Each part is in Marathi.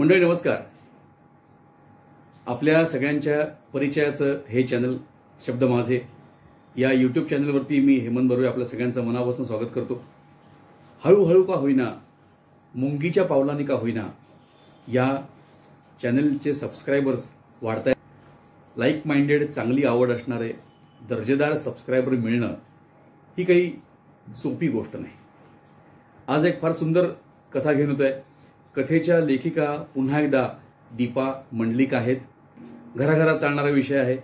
मंडळी नमस्कार. आपल्या सगळ्यांच्या परिचयाचं हे चॅनल शब्द माझे या यूट्यूब चॅनलवरती मी हेमंत बर्वे आपल्या सगळ्यांचं मनापासून स्वागत करतो. हळूहळू का होईना, मुंगीच्या पावलांनी का होईना या चॅनलचे सबस्क्रायबर्स वाढत आहेत. लाईक माइंडेड, चांगली आवड असणारे दर्जेदार सबस्क्रायबर मिळणं ही काही सोपी गोष्ट नाही. आज एक फार सुंदर कथा घेऊन येतोय. कथेच्या लेखिका पुन्हा एकदा दीपा मंडलिक आहेत. घराघरात चालणारा विषय आहे.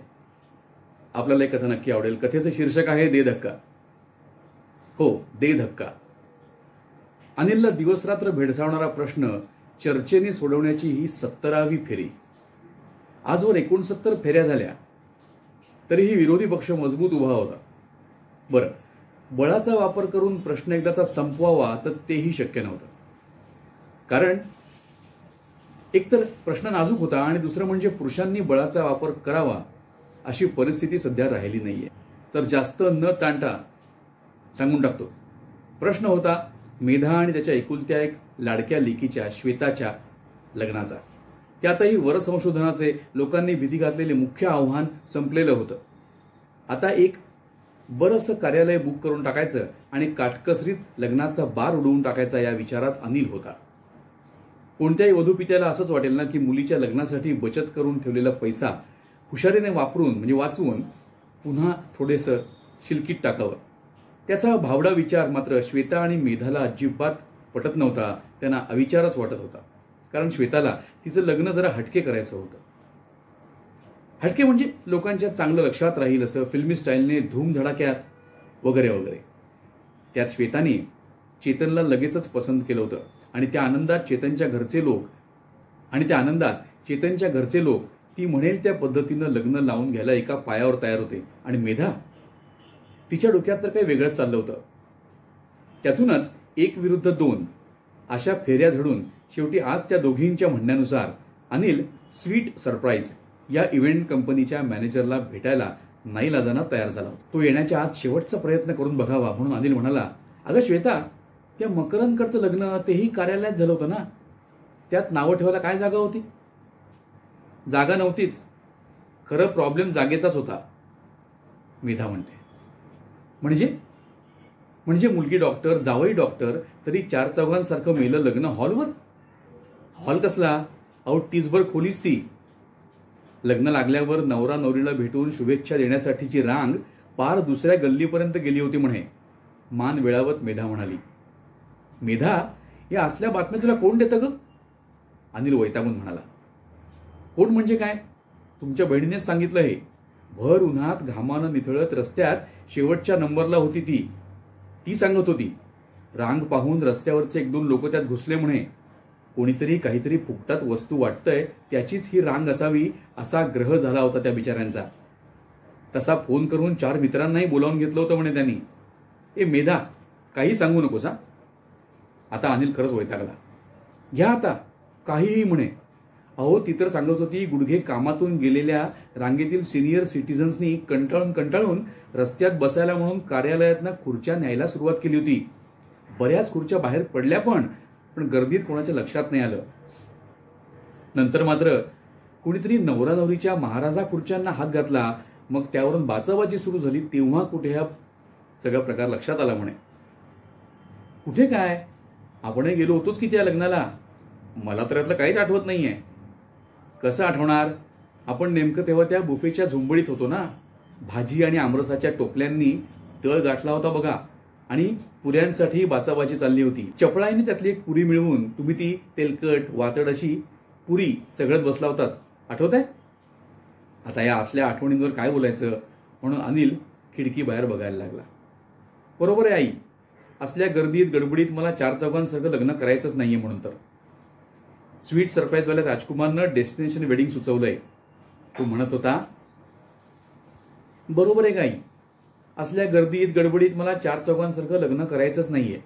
आपल्याला एक कथा नक्की आवडेल. कथेचं शीर्षक आहे दे धक्का. हो, दे धक्का. अनिलला दिवसरात्र भेडसावणारा प्रश्न चर्चेने सोडवण्याची ही 17वी फेरी. आजवर 69 फेऱ्या झाल्या तरीही विरोधी पक्ष मजबूत उभा होता. बरं, बळाचा वापर करून प्रश्न एकदाचा संपवावा तर तेही शक्य नव्हतं. कारण एकतर प्रश्न नाजूक होता आणि दुसरं म्हणजे पुरुषांनी बळाचा वापर करावा अशी परिस्थिती सध्या राहिली नाहीये. तर जास्त न ताणता सांगून टाकतो. प्रश्न होता मेधा आणि त्याच्या एकुलत्या एक लाडक्या लेकीच्या श्वेताच्या लग्नाचा. त्यातही वरसंशोधनाचे लोकांनी भीती घातलेले मुख्य आव्हान संपलेलं होतं. आता एक बरंचसं कार्यालय बुक करून टाकायचं आणि काटकसरीत लग्नाचा बार उडवून टाकायचा या विचारात अनिल होता. कोणत्याही वधूपित्याला असंच वाटेल ना की मुलीच्या लग्नासाठी बचत करून ठेवलेला पैसा हुशारीने वापरून म्हणजे वाचवून पुन्हा थोडेसं शिलकीत टाकावं. त्याचा भावडा विचार मात्र श्वेता आणि मेधाला अजिबात पटत नव्हता. त्यांना अविचारच वाटत होता. कारण श्वेताला तिचं लग्न जरा हटके करायचं होतं. हटके म्हणजे लोकांच्या चांगलं लक्षात राहील असं, फिल्मी स्टाईलने, धूमधडाक्यात वगैरे वगैरे. त्यात श्वेताने चेतनला लगेचच पसंत केलं होतं आणि त्या आनंदात चेतनच्या घरचे लोक ती म्हणेल त्या पद्धतीनं लग्न लावून घ्यायला एका पायावर तयार होते. आणि मेधा, तिच्या डोक्यात तर काही वेगळंच चाललं होतं. त्यातूनच 1 विरुद्ध 2 अशा फेऱ्या झडून शेवटी आज त्या दोघींच्या म्हणण्यानुसार अनिल स्वीट सरप्राईज या इव्हेंट कंपनीच्या मॅनेजरला भेटायला नाईलाजाने तयार झाला. तो येण्याच्या आज शेवटचा प्रयत्न करून बघावा म्हणून अनिल म्हणाला, अगं श्वेता, त्या मकरंदकडचं लग्न तेही कार्यालयात झालं होतं ना, त्यात नावं ठेवायला काय जागा होती? जागा नव्हतीच. खरं प्रॉब्लेम जागेचाच होता, मेधा म्हणते. म्हणजे मुलगी डॉक्टर, जावई डॉक्टर, तरी 4 चौघांसारखं मेलं लग्न हॉलवर. हॉल कसला? अहो, टीजभर खोलीच ती. लग्न लागल्यावर नवरा नवरीला भेटून शुभेच्छा देण्यासाठीची रांग पार दुसऱ्या गल्लीपर्यंत गेली होती म्हणे. मान वेळावत मेधा म्हणाली. मेधा, या असल्या बातम्या तुला कोण देतं ग? अनिल वैतागून म्हणाला. कोण म्हणजे काय? तुमच्या बहिणीनेच सांगितलं हे. भर उन्हात घामानं निथळत रस्त्यात शेवटच्या नंबरला होती ती सांगत होती. रांग पाहून रस्त्यावरचे 1-2 लोक त्यात घुसले म्हणे. कोणीतरी काहीतरी फुकटात वस्तू वाटतंय त्याचीच ही रांग असावी असा ग्रह झाला होता त्या बिचाऱ्यांचा. तसा फोन करून 4 मित्रांनाही बोलावून घेतलं होतं म्हणे त्यांनी. ए मेधा, काही सांगू नकोस हा. आता अनिल खरंच वैतागला. घ्या आता, काहीही म्हणे. अहो, ती तर सांगत होती गुडघे कामातून गेलेल्या रांगेतील सिनियर सिटीजन्सनी कंटाळून रस्त्यात बसायला म्हणून कार्यालयातनं खुर्च्या न्यायला सुरुवात केली होती. बऱ्याच खुर्च्या बाहेर पडल्या पण गर्दीत कोणाच्या लक्षात नाही आलं. नंतर मात्र कोणीतरी नवरा नवरीच्या महाराजा खुर्च्यांना हात घातला. मग त्यावरून बाचाबाची सुरू झाली. तेव्हा कुठे हा सगळा प्रकार लक्षात आला म्हणे. कुठे काय, आपणही गेलो होतोच की त्या लग्नाला. मला तर यातलं काहीच आठवत नाहीये. कसं आठवणार? आपण नेमकं तेव्हा त्या बुफेच्या झुंबडीत होतो ना. भाजी आणि आमरसाच्या टोपल्यांनी तळ गाठला होता बघा. आणि पुऱ्यांसाठी बाचाबाची चालली होती. चपळाईने त्यातली एक पुरी मिळवून तुम्ही ती तेलकट वातड अशी पुरी चघळत बसला होतात, आठवतंय? आता या असल्या आठवणींवर काय बोलायचं म्हणून अनिल खिडकी बाहेर बघायला लागला. बरोबर आहे आई, असल्या गर्दीत गडबडीत मला 4 चौघांसारखं लग्न करायचंच नाहीये म्हणून तर. स्वीट सरप्राईजवाल्या राजकुमारनं डेस्टिनेशन वेडिंग सुचवलंय. तो म्हणत होता, बरोबर आहे गाई, असल्या गर्दीत गडबडीत मला 4 चौघांसारखं लग्न करायचंच नाहीये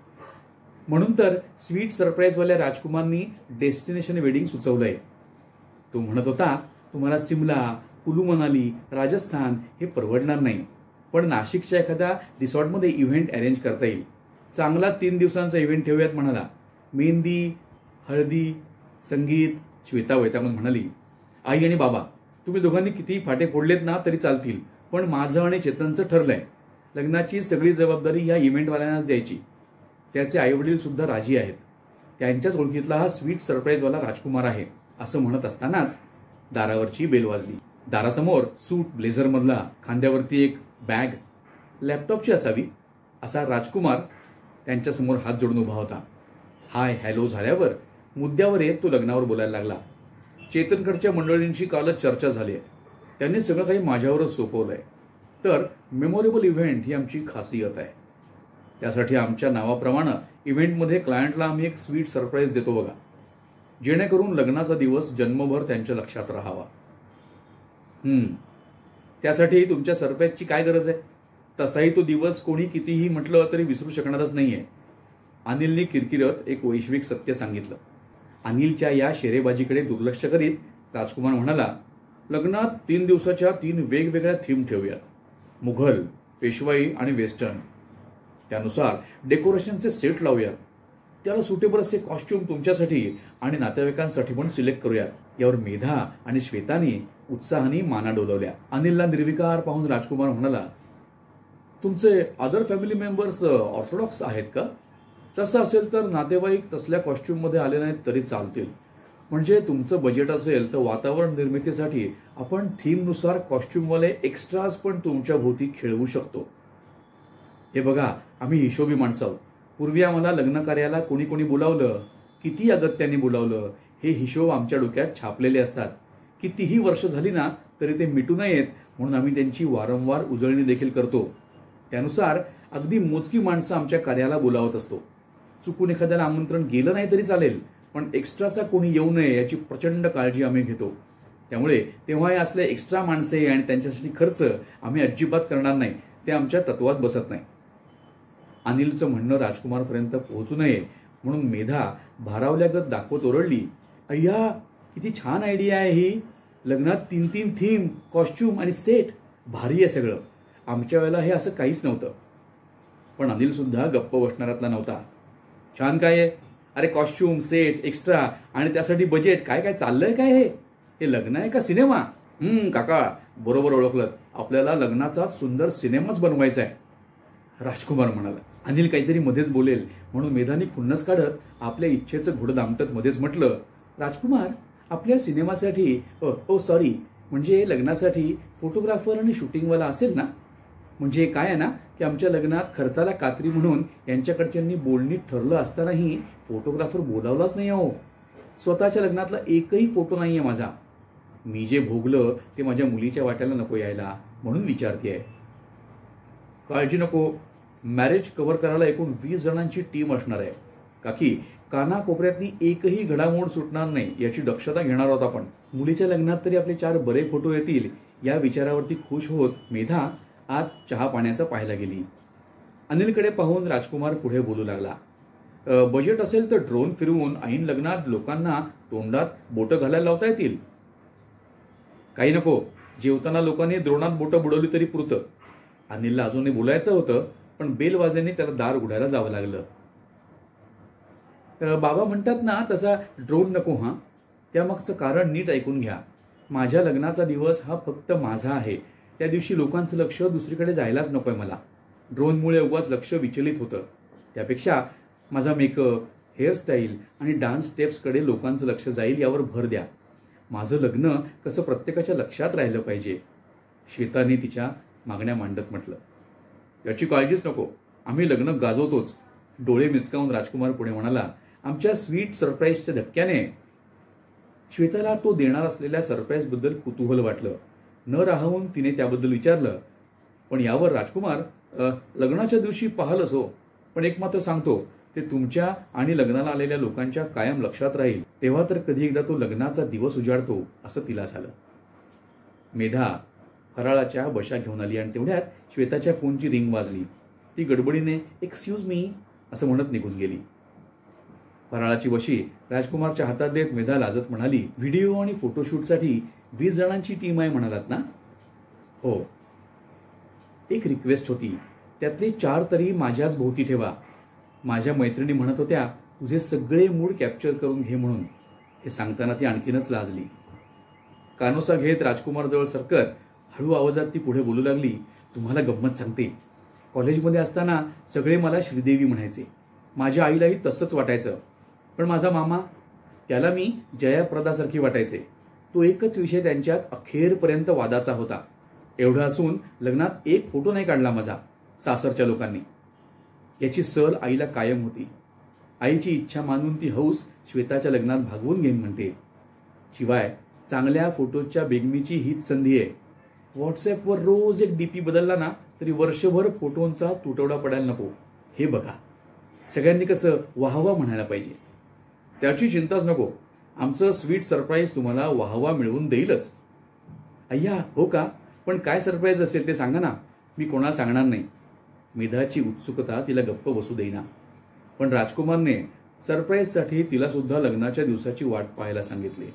म्हणून तर स्वीट सरप्राईजवाल्या राजकुमारनी डेस्टिनेशन वेडिंग सुचवलंय. तो म्हणत होता, तुम्हाला सिमला, कुलू मनाली, राजस्थान हे परवडणार नाही, पण नाशिकच्या एखाद्या रिसॉर्टमध्ये इव्हेंट अरेंज करता येईल. चांगला 3 दिवसांचा इव्हेंट ठेवूयात म्हणाला. मेहंदी, हळदी, संगीत, श्वेता वैतागून म्हणाली, आई आणि बाबा, तुम्ही दोघांनी कितीही फाटे फोडलेत ना तरी चालतील, पण माझं आणि चेतनचं ठरलंय. लग्नाची सगळी जबाबदारी या इव्हेंटवाल्यांनाच द्यायची. त्याचे आईवडील सुद्धा राजी आहेत. त्यांच्याच ओळखीतला हा स्वीट सरप्राईजवाला राजकुमार आहे. असं म्हणत असतानाच दारावरची बेल वाजली. दारासमोर सूट ब्लेझरमधला, खांद्यावरती एक बॅग, लॅपटॉपची असावी असा राजकुमार त्यांच्यासमोर हात जोडून उभा होता. हाय हॅलो झाल्यावर मुद्द्यावर येत तो लग्नावर बोलायला लागला. चेतनकडच्या मंडळींची कालच चर्चा झाली आहे. त्यांनी सगळं काही माझ्यावरच सोपवलंय. तर मेमोरेबल इव्हेंट ही आमची खासियत आहे. त्यासाठी आमच्या नावाप्रमाणे इव्हेंटमध्ये क्लायंटला आम्ही एक स्वीट सरप्राईज देतो बघा, जेणेकरून लग्नाचा दिवस जन्मभर त्यांच्या लक्षात राहावा. त्यासाठी तुमच्या सरप्राईजची काय गरज आहे? तसाही तो दिवस कोणी कितीही म्हटलं तरी विसरू शकणारच नाहीये. अनिलने किरकिरत एक वैश्विक सत्य सांगितलं. अनिलच्या या शेरेबाजीकडे दुर्लक्ष करीत राजकुमार म्हणाला, लग्नात 3 दिवसाच्या 3 वेगवेगळ्या थीम ठेवूयात. मुघल, पेशवाई आणि वेस्टर्न. त्यानुसार डेकोरेशनचे सेट लावूयात. त्याला सुटेबल असे कॉस्ट्युम तुमच्यासाठी आणि नातेवाईकांसाठी पण सिलेक्ट करूयात. यावर मेधा आणि श्वेताने उत्साहाने माना डोलवल्या. अनिलला निर्विकार पाहून राजकुमार म्हणाला, तुमचे अदर फॅमिली मेंबर्स ऑर्थोडॉक्स आहेत का? तसं असेल तर नातेवाईक तसल्या कॉस्ट्युममध्ये आले नाहीत तरी चालतील. म्हणजे तुमचं बजेट असेल तर वातावरण निर्मितीसाठी आपण थीमनुसार कॉस्ट्युमवाले एक्स्ट्राज पण तुमच्या भोवती खेळवू शकतो. हे बघा, आम्ही हिशोबी माणसं आहोत. पूर्वी आम्हाला लग्न कार्याला कोणी कोणी बोलावलं, किती अगत्याने बोलावलं, हे हिशोब आमच्या डोक्यात छापलेले असतात. कितीही वर्ष झाली ना तरी ते मिटू नयेत म्हणून आम्ही त्यांची वारंवार उजळणी देखील करतो. त्यानुसार अगदी मोजकी माणसं आमच्या कार्याला बोलावत असतो. चुकून एखाद्याला आमंत्रण गेलं नाही तरी चालेल, पण एक्स्ट्राचा कोणी येऊ नये याची प्रचंड काळजी आम्ही घेतो. त्यामुळे तेव्हा हे असले एक्स्ट्रा माणसे आणि त्यांच्यासाठी खर्च आम्ही अजिबात करणार नाही. ते आमच्या तत्वात बसत नाही. अनिलचं म्हणणं राजकुमारपर्यंत पोहोचू नये म्हणून मेधा भारावल्यागत दाखवत ओरडली, अय्या किती छान आयडिया आहे ही. लग्नात 3 थीम, कॉस्ट्युम आणि सेट. भारी आहे सगळं. आमच्या वेळेला हे असं काहीच नव्हतं. पण अनिल सुद्धा गप्प बसणारातला नव्हता. छान काय आहे? अरे कॉस्ट्युम, सेट, एक्स्ट्रा आणि त्यासाठी बजेट, काय काय चाललंय काय? हे लग्न आहे का सिनेमा? काका बरोबर ओळखलं. आपल्याला लग्नाचा सुंदर सिनेमाच बनवायचा आहे, राजकुमार म्हणाला. अनिल काहीतरी मध्येच बोलेल म्हणून मेधाने खुन्नस काढत आपल्या इच्छेचं घोडं दामटत मध्येच म्हटलं, राजकुमार, आपल्या सिनेमासाठी सॉरी म्हणजे लग्नासाठी फोटोग्राफर आणि शूटिंगवाला असेल ना? म्हणजे काय आहे ना की आमच्या लग्नात खर्चाला कात्री म्हणून यांच्याकडच्यांनी बोलणी ठरलं असतानाही फोटोग्राफर बोलावलाच नाही. हो, स्वतःच्या लग्नातला एकही फोटो नाहीये माझा. मी जे भोगलं ते माझ्या मुलीच्या वाट्याला नको यायला म्हणून विचारतेय. काळजी नको, मॅरेज कव्हर करायला एकूण 20 जणांची टीम असणार आहे. काकी, कानाकोपऱ्यातनी एकही घडामोड सुटणार नाही याची दक्षता घेणार आहोत आपण. मुलीच्या लग्नात तरी आपले 4 बरे फोटो येतील या विचारावरती खुश होत मेधा आज चहा पाण्याचा पाहायला गेली. अनिलकडे पाहून राजकुमार पुढे बोलू लागला, बजेट असेल तर ड्रोन फिरवून ऐन लग्नात लोकांना तोंडात बोटं घालायला लावता येतील. काही नको, जेवताना लोकांनी द्रोणात बोटं बुडवली तरी पुरतं. अनिलला अजूनही बोलायचं होतं पण बेल वाजल्याने त्याला दार उघडायला जावं लागलं. बाबा म्हणतात ना तसा ड्रोन नको. त्यामागचं कारण नीट ऐकून घ्या. माझ्या लग्नाचा दिवस हा फक्त माझा आहे. त्या दिवशी लोकांचं लक्ष दुसरीकडे जायलाच नकोय मला. ड्रोनमुळे उगाच लक्ष विचलित होतं. त्यापेक्षा माझा मेकअप, हेअरस्टाईल आणि डान्स स्टेप्सकडे लोकांचं लक्ष जाईल यावर भर द्या. माझं लग्न कसं प्रत्येकाच्या लक्षात राहिलं पाहिजे, श्वेताने तिच्या मागण्या मांडत म्हटलं. याची काळजीच नको, आम्ही लग्न गाजवतोच. डोळे मिचकावून राजकुमार पुढे म्हणाला, आमच्या स्वीट सरप्राईजच्या धक्क्याने. श्वेताला तो देणार असलेल्या सरप्राईजबद्दल कुतूहल वाटलं. न राहून तिने त्याबद्दल विचारलं, पण यावर राजकुमार, लग्नाच्या दिवशी पाहालच हो, पण एक मात्र सांगतो, ते तुमच्या आणि लग्नाला आलेल्या लोकांच्या कायम लक्षात राहील. तेव्हा तर कधी एकदा तो लग्नाचा दिवस उजाडतो असं तिला झालं. मेधा फराळाच्या बशा घेऊन आली आणि तेवढ्यात श्वेताच्या फोनची रिंग वाजली. ती गडबडीने एक्सक्यूज मी असं म्हणत निघून गेली. फराळाची बशी राजकुमारच्या हातात देत मेधा लाजत म्हणाली, व्हिडिओ आणि फोटोशूटसाठी 20 जणांची टीम आहे म्हणालात ना? हो. एक रिक्वेस्ट होती, त्यातले 4 तरी माझ्याच भोवती ठेवा. माझ्या मैत्रिणी म्हणत होत्या तुझे सगळे मूड कॅप्चर करून घे म्हणून. हे सांगताना ती आणखीनच लाजली. कानोसा घेत राजकुमारजवळ सरकत हळू आवाजात ती पुढे बोलू लागली, तुम्हाला गंमत सांगते. कॉलेजमध्ये असताना सगळे मला श्रीदेवी म्हणायचे. माझ्या आईलाही तसंच वाटायचं. पण माझा मामा, त्याला मी जयाप्रदासारखी वाटायचे. तो एकच विषय त्यांच्यात अखेरपर्यंत वादाचा होता. एवढं असून लग्नात एक फोटो नाही काढला माझा सासरच्या लोकांनी. याची सल आईला कायम होती. आईची इच्छा मानून ती हौस श्वेताच्या लग्नात भागवून घेईन म्हणते. शिवाय चांगल्या फोटोच्या बेगमीची हीच संधी आहे. व्हॉट्सॲपवर रोज एक डीपी बदलला ना तरी वर्षभर फोटोंचा तुटवडा पडायला नको. हे बघा, सगळ्यांनी कसं वाहवा म्हणायला पाहिजे. त्याची चिंताच नको. आमचं स्वीट सरप्राईज तुम्हाला वाहवा मिळवून देईलच. अय्या, हो का? पण काय सरप्राईज असेल ते सांगा ना. मी कोणाला सांगणार नाही. मेधाची उत्सुकता तिला गप्प बसू देईना. पण राजकुमारने सरप्राईजसाठी तिला सुद्धा लग्नाच्या दिवसाची वाट पाहायला सांगितली.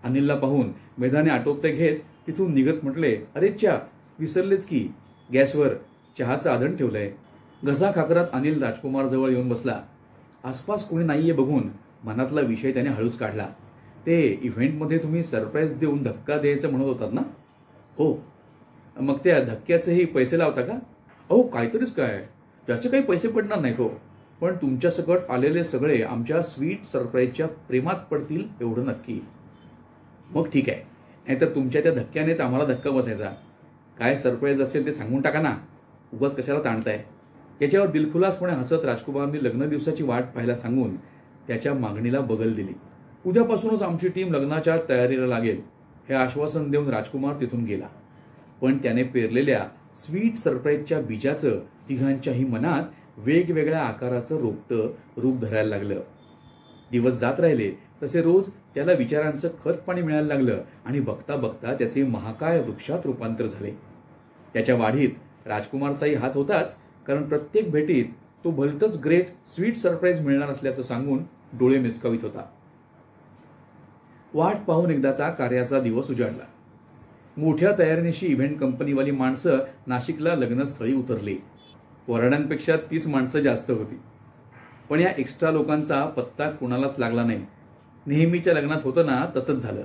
अनिलला पाहून मेधाने आटोपते घेत तिथून निघत म्हटले, अरे च्या, विसरलेच की, गॅसवर चहाचं आधण ठेवलंय. घसा खाकरात अनिल राजकुमार जवळ येऊन बसला. आसपास कोणी नाहीये बघून मनातला विषय त्याने हळूच काढला. ते इव्हेंटमध्ये तुम्ही सरप्राईज देऊन धक्का द्यायचं म्हणत होतात ना? हो. मग त्या धक्क्याचेही पैसे लावता का? अहो, काहीतरीच काय, त्याचे काही पैसे पडणार नाहीत हो. पण तुमच्या सकट आलेले सगळे आमच्या स्वीट सरप्राईजच्या प्रेमात पडतील एवढं नक्की. मग ठीक आहे, नाहीतर तुमच्या त्या धक्क्यानेच आम्हाला धक्का बसायचा. काय सरप्राईज असेल ते सांगून टाका ना, उगाच कशाला ताणताय. याच्यावर दिलखुलासपणे हसत राजकुमारने लग्न दिवसाची वाट पाहायला सांगून त्याच्या मागणीला बगल दिली. उद्यापासूनच आमची टीम लग्नाच्या तयारीला लागेल हे आश्वासन देऊन राजकुमार तिथून गेला. पण त्याने पेरलेल्या स्वीट सरप्राईजच्या बीजाचं तिघांच्याही मनात वेगवेगळ्या आकाराचं रोपटं रूप धरायला लागलं. दिवस जात राहिले तसे रोज त्याला विचारांचं खत पाणी मिळायला लागलं आणि बघता बघता त्याचे महाकाय वृक्षात रूपांतर झाले. त्याच्या वाढीत राजकुमारचाही हात होताच, कारण प्रत्येक भेटीत तो भलतंच ग्रेट स्वीट सरप्राईज मिळणार असल्याचं सांगून डोळे मिचकावित होता. वाट पाहून एकदाचा कार्याचा दिवस उजाडला. मोठ्या तयारीनिशी इव्हेंट कंपनीवाली माणसं नाशिकला लग्नस्थळी उतरली. वराड्यांपेक्षा तीच माणसं जास्त होती. पण या एक्स्ट्रा लोकांचा पत्ता कुणालाच लागला नाही. नेहमीच्या लग्नात होतं ना तसंच झालं.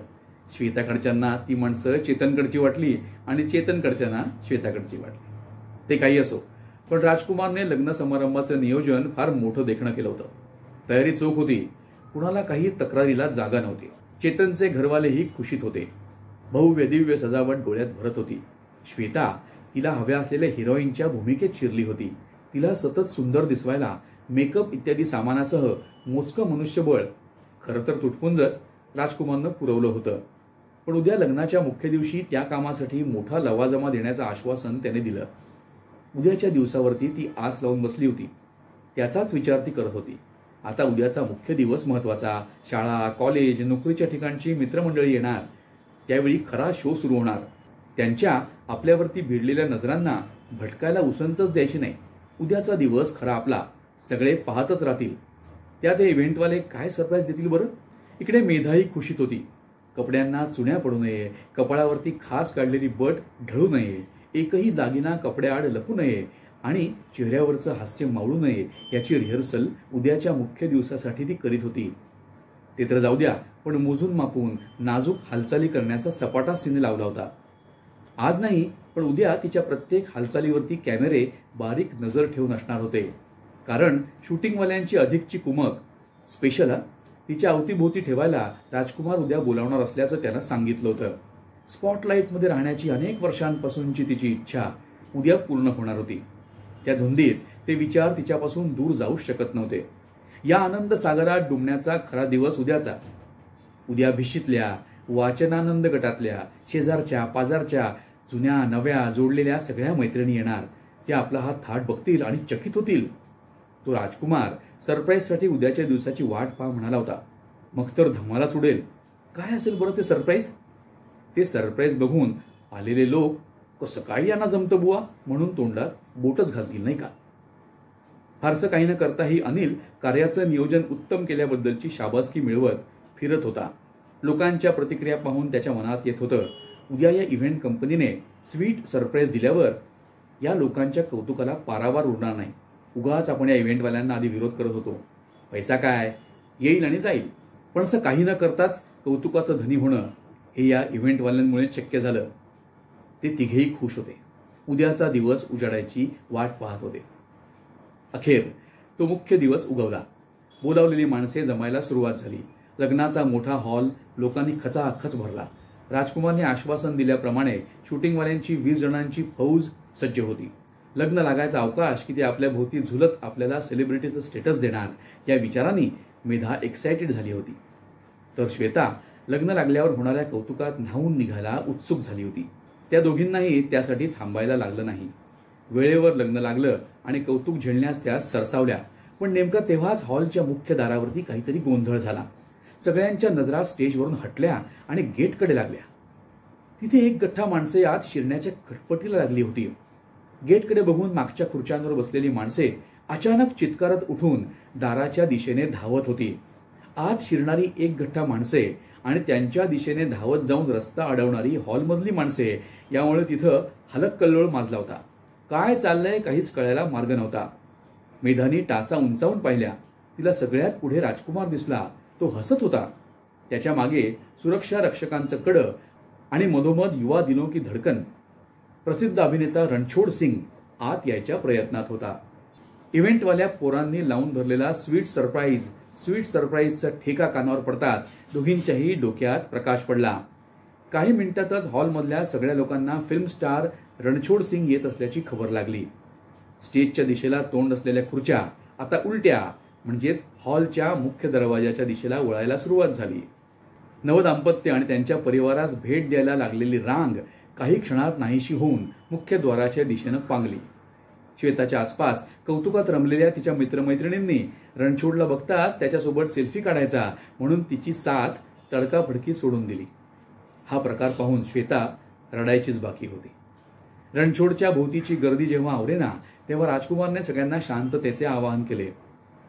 श्वेताकडच्यांना ती माणसं चेतनकडची वाटली आणि चेतनकडच्यांना श्वेताकडची वाटली. ते काही असो, पण राजकुमारने लग्न समारंभाचं नियोजन फार मोठं देखणं केलं होतं. तयारी चोख होती. कुणाला काही तक्रारीला जागा नव्हती. चेतनचे घरवालेही खुशीत होते. भव्य दिव्य सजावट डोळ्यात भरत होती. श्वेता तिला हव्या असलेल्या हिरोईनच्या भूमिकेत शिरली होती. तिला सतत सुंदर दिसवायला मेकअप इत्यादी सामानासह मोजकं मनुष्यबळ, खरं तर तुटपुंजच, राजकुमारनं पुरवलं होतं. पण उद्या लग्नाच्या मुख्य दिवशी त्या कामासाठी मोठा लवाजमा देण्याचं आश्वासन त्याने दिलं. उद्याच्या दिवसावरती ती आस लावून बसली होती. त्याचाच विचार ती करत होती. आता उद्याचा मुख्य दिवस महत्वाचा. शाळा, कॉलेज, नोकरीच्या ठिकाणची मित्रमंडळी येणार. त्यावेळी खरा शो सुरू होणार. त्यांच्या आपल्यावरती भिडलेल्या नजरांना भटकायला उसंतच द्यायची नाही. उद्याचा दिवस खरा आपला. सगळे पाहतच राहतील. त्यात हे इव्हेंटवाले काय सरप्राईज देतील बरं? इकडे मेधाही खुशीत होती. कपड्यांना चुण्या पडू नये, कपाळावरती खास काढलेली बट ढळू नये, एकही दागिना कपड्याआड लपू नये आणि चेहऱ्यावरचं हास्य मावळू नये याची रिहर्सल उद्याच्या मुख्य दिवसासाठी ती करीत होती. ते तर जाऊ द्या, पण मोजून मापून नाजूक हालचाली करण्याचा सपाटा सीन लावला होता. आज नाही, पण उद्या तिच्या प्रत्येक हालचालीवरती कॅमेरे बारीक नजर ठेवून असणार होते. कारण शूटिंगवाल्यांची अधिकची कुमक स्पेशल तिच्या अवतीभोवती ठेवायला राजकुमार उद्या बोलावणार असल्याचं त्याला सांगितलं होतं. स्पॉटलाईटमध्ये राहण्याची अनेक वर्षांपासूनची तिची इच्छा उद्या पूर्ण होणार होती. त्या धुंदीत ते विचार तिच्यापासून दूर जाऊ शकत नव्हते. या आनंद सागरात डुंबण्याचा खरा दिवस उद्याचा. उद्या भिशीतल्या, वाचनानंद गटातल्या, शेजारच्या, पाजारच्या, जुन्या नव्या जोडलेल्या सगळ्या मैत्रिणी येणार. त्या आपला हा थाट बघतील आणि चकित होतील. तो राजकुमार सरप्राईजसाठी उद्याच्या दिवसाची वाट पहा म्हणाला होता. मग तर धमालाच उडेल. काय असेल बरं ते सरप्राईज? ते सरप्राईज बघून आलेले लोक कसं काय यांना जमतं बुवा म्हणून तोंडात बोटच घालतील नाही का? फारसं काही न करताही अनिल कार्याचं नियोजन उत्तम केल्याबद्दलची शाबासकी मिळवत फिरत होता. लोकांच्या प्रतिक्रिया पाहून त्याच्या मनात येत होतं, उद्या या इव्हेंट कंपनीने स्वीट सरप्राईज दिल्यावर या लोकांच्या कौतुकाला पारावार उरणार नाही. उगाच आपण या इव्हेंटवाल्यांना आधी विरोध करत होतो. पैसा काय, येईल आणि जाईल. पण असं काही न करताच कौतुकाचं धनी होणं हे या इव्हेंटवाल्यांमुळे शक्य झालं. ते तिघेही खुश होते. उद्याचा दिवस उजाडायची वाट पाहत होते. अखेर तो मुख्य दिवस उगवला. बोलावलेली माणसे जमायला सुरुवात झाली. लग्नाचा मोठा हॉल लोकांनी खचाखच भरला. राजकुमारने आश्वासन दिल्याप्रमाणे शूटिंगवाल्यांची 20 जणांची फौज सज्ज होती. लग्न लागायचा अवकाश की ते आपल्या भोवती झुलत आपल्याला सेलिब्रिटीचं स्टेटस देणार या विचाराने मेधा एक्सायटेड झाली होती. तर श्वेता लग्न लागल्यावर होणाऱ्या कौतुकात न्हावून निघायला उत्सुक झाली होती. त्या दोघींनाही त्यासाठी थांबायला लागलं नाही. वेळेवर लग्न लागलं आणि कौतुक झेलण्यास त्या सरसावल्या. पण नेमकं तेव्हाच हॉलच्या मुख्य दारावरती काहीतरी गोंधळ झाला. सगळ्यांच्या नजरा स्टेजवरून हटल्या आणि गेटकडे लागल्या. तिथे एक गठ्ठा माणसे आत शिरण्याच्या खटपटीला लागली होती. गेटकडे बघून मागच्या खुर्च्यांवर बसलेली माणसे अचानक चित्कारत उठून दाराच्या दिशेने धावत होती. आत शिरणारी एक गठ्ठा माणसे आणि त्यांच्या दिशेने धावत जाऊन रस्ता अडवणारी हॉलमधली माणसे यामुळे तिथं हलतकल्लोळ माजला होता. काय चाललंय काहीच कळायला मार्ग नव्हता. मेधानी टाचा उंचावून पाहिल्या. तिला सगळ्यात पुढे राजकुमार दिसला. तो हसत होता. त्याच्या मागे सुरक्षा रक्षकांचं कडं आणि मधोमध युवा दिलों की धडकन. प्रसिद्ध अभिनेता रणछोड सिंग आत यायच्या प्रयत्नात होता. इव्हेंटवाल्या पोरांनी लावून धरलेला स्वीट सरप्राईजचा ठेका कानावर पडताच दोघींच्याही डोक्यात प्रकाश पडला. काही मिनिटातच हॉलमधल्या सगळ्या लोकांना फिल्म स्टार रणछोड सिंग येत असल्याची खबर लागली. स्टेजच्या दिशेला तोंड असलेल्या खुर्च्या आता उलट्या म्हणजेच हॉलच्या मुख्य दरवाजाच्या दिशेला वळायला सुरुवात झाली. नवदाम्पत्य आणि त्यांच्या परिवारास भेट द्यायला लागलेली रांग काही क्षणात नाहीशी होऊन मुख्य द्वाराच्या दिशेनं पांगली. श्वेताच्या आसपास कौतुकात रमलेल्या तिच्या मित्रमैत्रिणींनी रणछोडला बघताच त्याच्यासोबत सेल्फी काढायचा म्हणून तिची साथ तडकाफडकी सोडून दिली. हा प्रकार पाहून श्वेता रडायचीच बाकी होती. रणछोडच्या भोवतीची गर्दी जेव्हा आवरेना तेव्हा राजकुमारने सगळ्यांना शांततेचे आवाहन केले.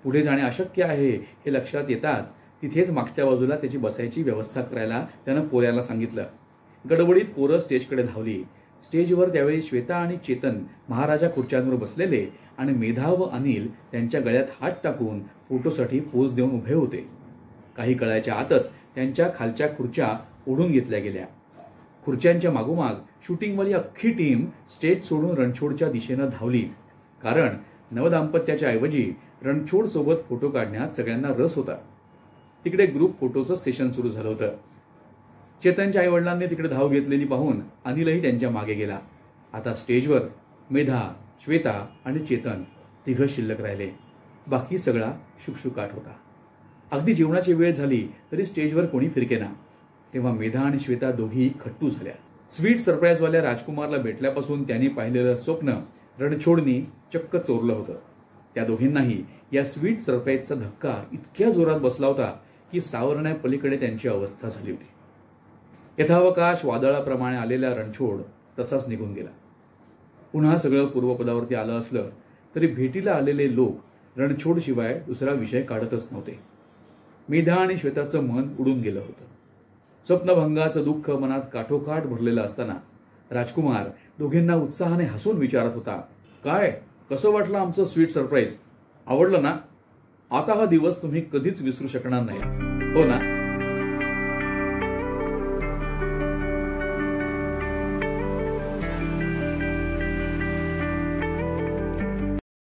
पुढे जाणे अशक्य आहे हे लक्षात येताच तिथेच मागच्या बाजूला त्याची बसायची व्यवस्था करायला त्यानं पोऱ्याला सांगितलं. गडबडीत पोरं स्टेजकडे धावली. स्टेजवर त्यावेळी श्वेता आणि चेतन महाराजा खुर्च्यांवर बसलेले आणि मेधा व अनिल त्यांच्या गळ्यात हात टाकून फोटोसाठी पोज देऊन उभे होते. काही कळायच्या आतच त्यांच्या खालच्या खुर्च्या ओढून घेतल्या गेल्या. खुर्च्यांच्या मागोमाग शूटिंगवाली अख्खी टीम स्टेज सोडून रणछोडच्या दिशेनं धावली. कारण नवदाम्पत्याच्या ऐवजी रणछोड सोबत फोटो काढण्यात सगळ्यांना रस होता. तिकडे ग्रुप फोटोचं सेशन सुरू झालं होतं. चेतनच्या आईवडिलांनी तिकडे धाव घेतलेली पाहून अनिलही त्यांच्या मागे गेला. आता स्टेजवर मेधा, श्वेता आणि चेतन तिघं शिल्लक राहिले. बाकी सगळा शुकशुकाट होता. अगदी जेवणाची वेळ झाली तरी स्टेजवर कोणी फिरकेना. तेव्हा मेधा आणि श्वेता दोघी खट्टू झाल्या. स्वीट सरप्राईजवाल्या राजकुमारला भेटल्यापासून त्यांनी पाहिलेलं स्वप्न रणछोडनी चक्क चोरलं होतं. त्या दोघींनाही या स्वीट सरप्राईजचा धक्का इतक्या जोरात बसला होता की सावरण्यापलीकडे त्यांची अवस्था झाली होती. यथावकाश वादळाप्रमाणे आलेला रणछोड तसाच निघून गेला. पुन्हा सगळं पूर्वपदावरती आलं असलं तरी भेटीला आलेले लोक रणछोडशिवाय दुसरा विषय काढतच नव्हते. मेधा आणि श्वेताचं मन उडून गेलं होतं. स्वप्नभंगाचं दुःख मनात काठोकाठ भरलेलं असताना राजकुमार दोघींना उत्साहाने हसून विचारत होता, काय कसं वाटलं आमचं स्वीट सरप्राईज? आवडलं ना? आता हा दिवस तुम्ही कधीच विसरू शकणार नाही, हो ना?